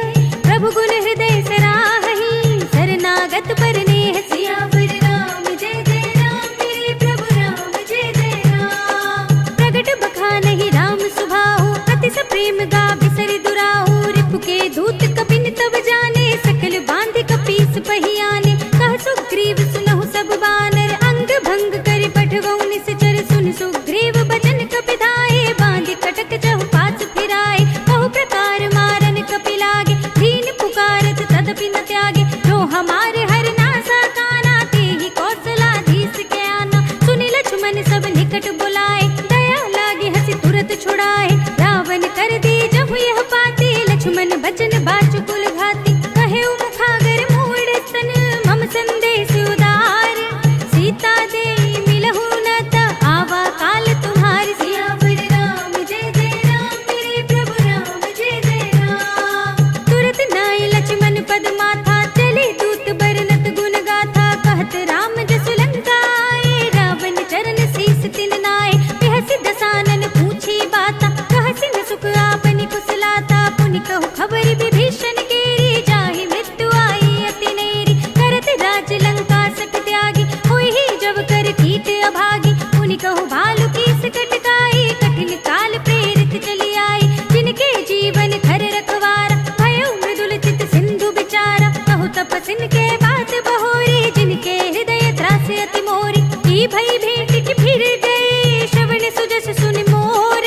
प्रभु गुण हृदय सराहि, शरणागत पर नेह। सियावर राम जय जय राम, मेरे प्रभु राम जय जय राम। प्रगट बखानहि राम सुभाहु, अति स प्रेम गा बिसरि दुराहु। रिपु के दूत कपिन तब जाने, सकल बांधि कपीस पहि आने। कह सुग्रीव सुनहु सब बानर, अंग भंग करि पठवहु निश्चर। सुन सुग्रीव बचन कपि धाये, बांधि कटक चहु पाछ फिराए। बहु प्रकार मारन कपि लागे, दीन पुकारत तदपि न त्यागे। जो हमारे हर नासा काना, तेहि कौशलाधीश के आना। सुनि लक्ष्मण सब निकट बुलाए, दया लागे हंसी तुरत छुड़ाए। रावण कर दी जहु यह पाती, लक्ष्मण बचन बाचु कुल घाती। कहे मुखागर मूढ़ सन, मम संदेश उदार। सीता दे मिलहु न त, आवा काल तुम्हारी। सियावर राम जय जय राम, मेरे प्रभु राम जय जय राम। तुरत नाय लक्ष्मण पद माथा, चले दूत बरनत गुण गाथा। कहत राम जसु लंका आए, रावण चरण शीस तिन नाय। बिहसि दसानन पूछी बाता, कहसि न सुख आपनि कुशलाता। पुनि कहु खबर विभीषण केरी, जाहि मृत्यु आई अति नेरी। करत राज लंका सक त्यागी, होई ही जब कर कीट अभागी। पुनि कहु भालु कीस कटकाई, कठिन काल प्रेरित चली आई। जिनके जीवन खर रखवारा, भयो मृदुल चित सिंधु बिचारा। कहु तपसिन के बात बहोरी, जिनके हृदय त्रास अति मोरी। की भई भेंट की फिर गए, श्रवण सुजस सुनि मोर।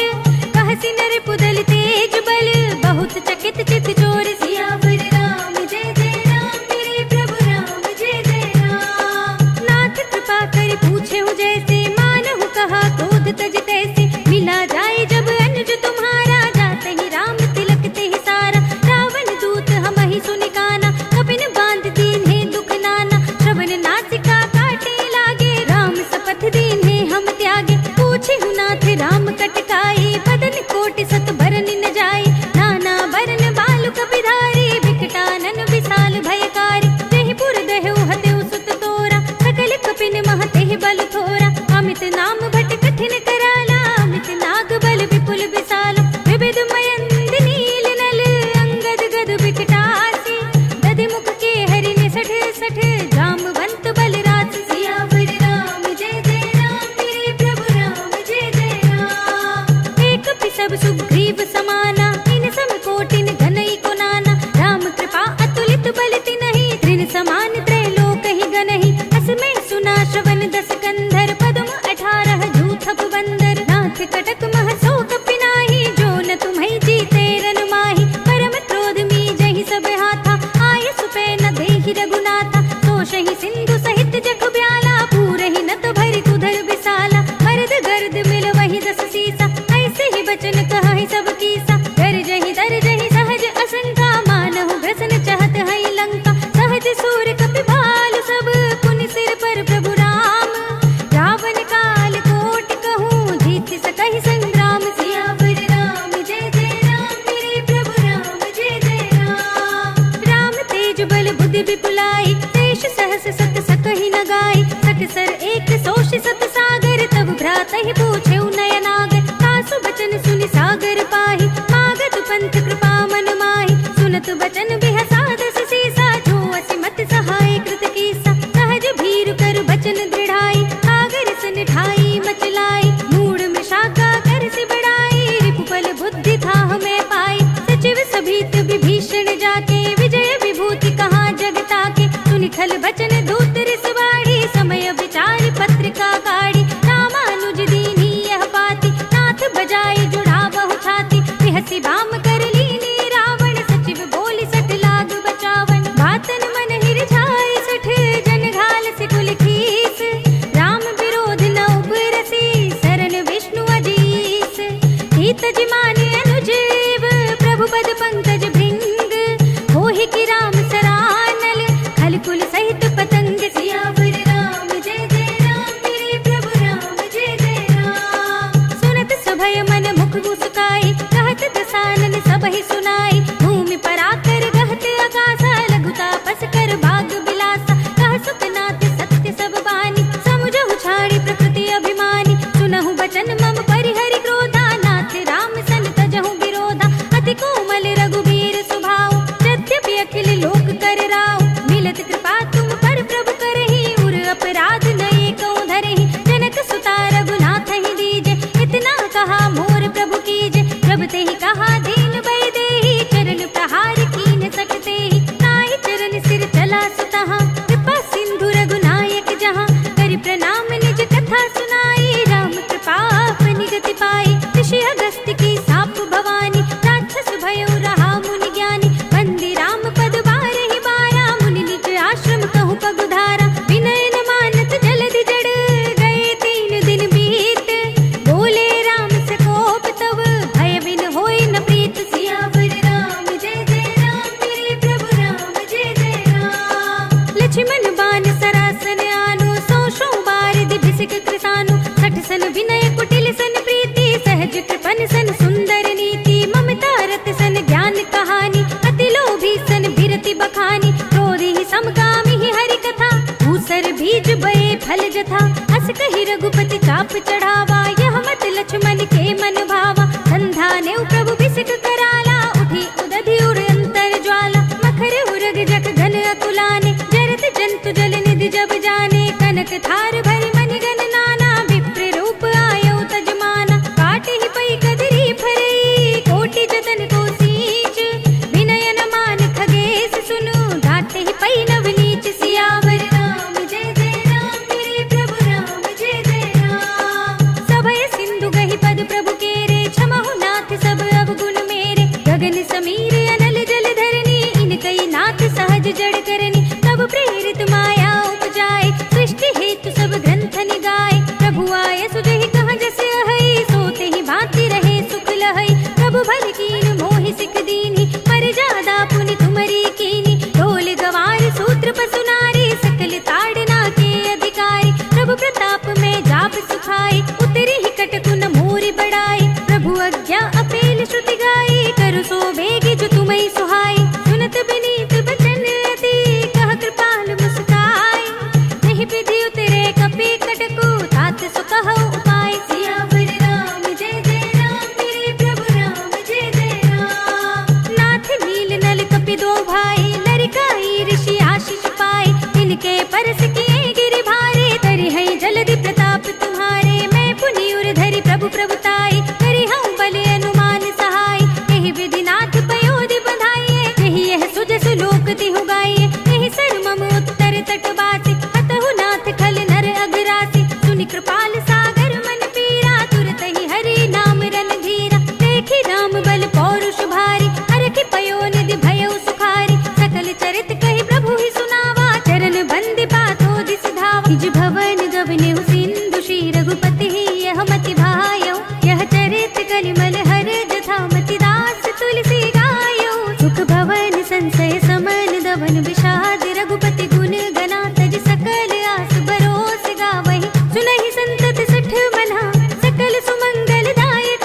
कहसि नर पुदल तेज बल, बहुत चकित चित चोर। सियावर राम जय जय राम, मेरे प्रभु राम जय जय राम। नाथ कृपा करि पूछेहु जैसे, मानहु कहा क्रोध तज तैसे। मिला जाए जब अनुज तुम्हारा, जाते ही राम तिलक तेहि सारा। रावण दूत हमहि सुनि काना, कपिन बांध दीन्हे दुख नाना। श्रवण नासिका काटे लागे, राम शपथ दीन्हे हम त्यागे। पूछेहु नाथ राम कटकाई, बदन कोटि सत बरन न जाई। नाना बरन बालु कपि धारी, विकटानन विशाल भयकारी। तेहि पुर दहु हतेउ सुत तोरा, सकल कपिन मह तेहि बल थोरा। अमित नाम भट कठिन कराला, अमित नाग बल विपुल विशाला। विविध मयंद नील नल, अंगद गद विकटासी। दधि मुख के हरि निसठ सठ, जामवंत बल रास। सियावर राम जय जय राम, मेरे प्रभु राम जय जय राम। एक पि सब सुग्रीव समाना, इन सम कोटिन घनई को नाना। राम कृपा अतुलित बल तिनहि, तृण समान त्रैलोक ही गनहि। अस में सुना श्रवण दस कंधर, पद्म 18 जूथप बंदर। नाथ कटक मह सो कपि नाही, जो न तुम्हि जीते रन माही। परम क्रोध मीजहि सब हाथा, आय सुपै न देहि रघुनाथा। तोषहि सिंधु सहित जग ब्याला, पूरहि न तो भरि कुधर विशाला। मर्द गर्द मिल वही दस सीसा, ऐसे ही बचन कहहि सब कीसा। गर्जहि दर्जहि सहज असंका, मानहु ग्रसन चहत हई लंका। सहज सूर कपि भालु सब, पुनि सिर पर प्रभु राम। रावण काल कोटि कहूँ, जीत सकहि संग्राम। सियावर राम जय जय राम, मेरे प्रभु राम जय जय राम। राम तेज बल बुद्धि विपुलाई, शेष सहस्र छल बचन दूत रिसवाड़ी, समय विचार पत्रिका गाड़ी, रामानुज दीनी यह पाती, नाथ बजाई जुड़ा बहु छाती, बिहसी बाम कर लीनी रावण, सचिव बोली सठ लाग बचावन, बातन मन हिरझाई सठ जन घाल से कुल खीस, राम विरोध न उबरसी शरण विष्णु अजीस, हित जिमाने अनुजीव प्रभु पद पंकज भृंग, होहि की राम सरानल खल कुल सहित पतंग, सियावर राम जय जय राम मेरे प्रभु राम जय जय राम, सुनत सभय मन मुख मुस्काई, कहत दसानन सबहि सुनाई, भूमि पर आकर गहत आकाशा, लघु तापस कर भाग बिलासा, कह सुखनाथ सत्य सब बानी, समुझहु छाड़ी प्रकृति अभिमानी, सुनहु बचन मम परिहरि क्रोधा, नाथ राम सन तजहु विरोधा, अति कोमल रघुबीर सुभाऊ, यद्यपि अखिल लोक कर राव, मिलत कृपा तुम पर प्रभु करहि, उर अपराध नये कौ धरहि, जनक सुता रघुनाथ ही दीजे, इतना कहा मोर प्रभु कीजे, प्रभु तेहि कहा दीन भय देहि, चरण प्रहार कीन सकते ही, नाहि चरण सिर चला सुतहा, कृपा सिंधु रघुनायक जहाँ, करि प्रणाम निज कथा सुनाई, राम कृपा अपनी गति पाई, ऋषि अगस्त्य की साप भवानी, राक्षस भयो रहा मुनि ज्ञानी, बंदी राम पद बारहि बारा, मुनि निज आश्रम कहु पगुधारा, विनय न मानत जलधि जड़, गए 3 दिन बीत, बोले राम से कोप तब, भय बिन होई न प्रीत, सियावर राम जय जय राम मेरे प्रभु राम जय जय राम, लक्ष्मण बान सरासन आनो, 100 बार दिभिसिक कृसानु, 60 सन विनय कुटिल सन प्रीति, सहज कृपन सन सुंदर नीति, ममता रत सन ज्ञान कहानी, अति लोभी सन बिरति बखानी, क्रोधी समकामी ही हरि कथा, भूसर बीज बये फल जथा, अस कहि रघुपति चाप चढ़ावा, यह मत लक्ष्मण के मन भावा, संधा ने प्रभु बिसिक कराला, उठी उदधि उड़ अंतर ज्वाला, मखर उरग जग घन अकुलाने, जरत जंतु जल निधि जब जाने, कनक थार भरि मनि गण नाना, विप्र रूप आयो तजमाना, काटे ही पई कदरी फरई, कोटि जतन को सींच, विनय न मान खगेश सुनु, घाटे ही पई नव नीच, सियावर राम जय जय राम मेरे प्रभु राम जय जय राम, सभय सिंधु गहि पद प्रभु केरे, क्षमहु नाथ सब अवगुण मेरे, गगन समीर अनल जल धरनी, इनकई नाथ सहज जड़ करनी, तब प्रेरित माया उपजाए, सृष्टि हेतु सब ग्रंथ निगाए, प्रभु आय सुजहि कहाँ जस अहै, सोते ही भांति रहे सुख लहै, प्रभु भल कीन मोहि सिख दीन्ही, पर जादा पुनि तुमरी कीनी, ढोल गवार सूत्र पसु नारी, सकल ताड़ना के अधिकारी, प्रभु प्रताप में जाप सुखाई, उतरी ही कटकुन मोरि बढ़ाई, प्रभु आज्ञा अपेल श्रुति गाई, करु सो बेगी जो तुम्हें सुहाई, सुनत विनीत बचन अति, कह कृपाल मुस्काई, नहीं विधि उतरे कपि कटकु, तात सो कहु उपाय, सियावर राम जय जय राम मेरे प्रभु राम जय जय राम, नाथ नील नल कपि दो भाई, लरिकाई ऋषि आशीष पाए, इनके परस किए गिरि भारे, तरि है जलधि प्रताप तुम्हारे, मैं पुनि उर धरि प्रभु प्रभुताई, करि हूँ बल अनुमान सहाय, यही विधि नाथ पयोधि बधाइए, यही यह सुजसु लोक तिहु गाइए, यही सर मम उत्तर तटवासी, हतहु नाथ खल नर अघरासी, सुनि कृपाल सागर मन पीरा, तुरत ही हरि नाम रणधीरा, देखि राम बल पौरुष भारी, हरखि पयो निधि भयउ सुखारी, सकल चरित कहि प्रभु ही सुनावा, चरण बंदी पातो दिस धावा, निज भवन गवनेउ सिंधु श्री रघुपति ही यह मति भायौ, यह चरित कलिमल हर जथा मति दास तुलसी गायौ, सुख भवन संशय समन दवन विषाद, रघुपति गुण गना तज सकल आस बरोस गावहि, सुनहि संतत सठ मना, सकल सुमंगल दायक,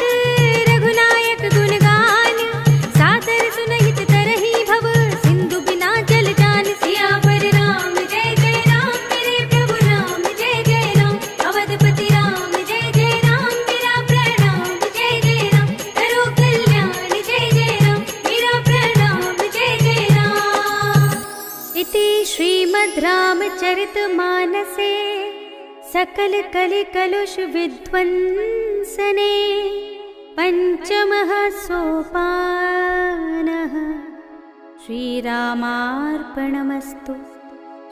रघुनायक गुण गान, सादर सुनहित तरहि भव, सिंधु बिना जल जान, सियावर राम जय जय राम मेरे प्रभु राम जय जय राम, अवधपति राम जय जय राम, मेरा प्रणाम जय जय राम, करो कल्याण जय जय राम, मेरा प्रणाम जय जय राम, इति श्रीमद् रामचरित मानसे, सकल कलि कलुष विध्वंसने, पंचमः सोपानः, श्रीरामार्पणमस्तु।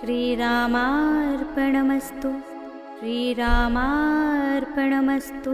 श्रीरामार्पणमस्तु। श्रीरामार्पणमस्तु।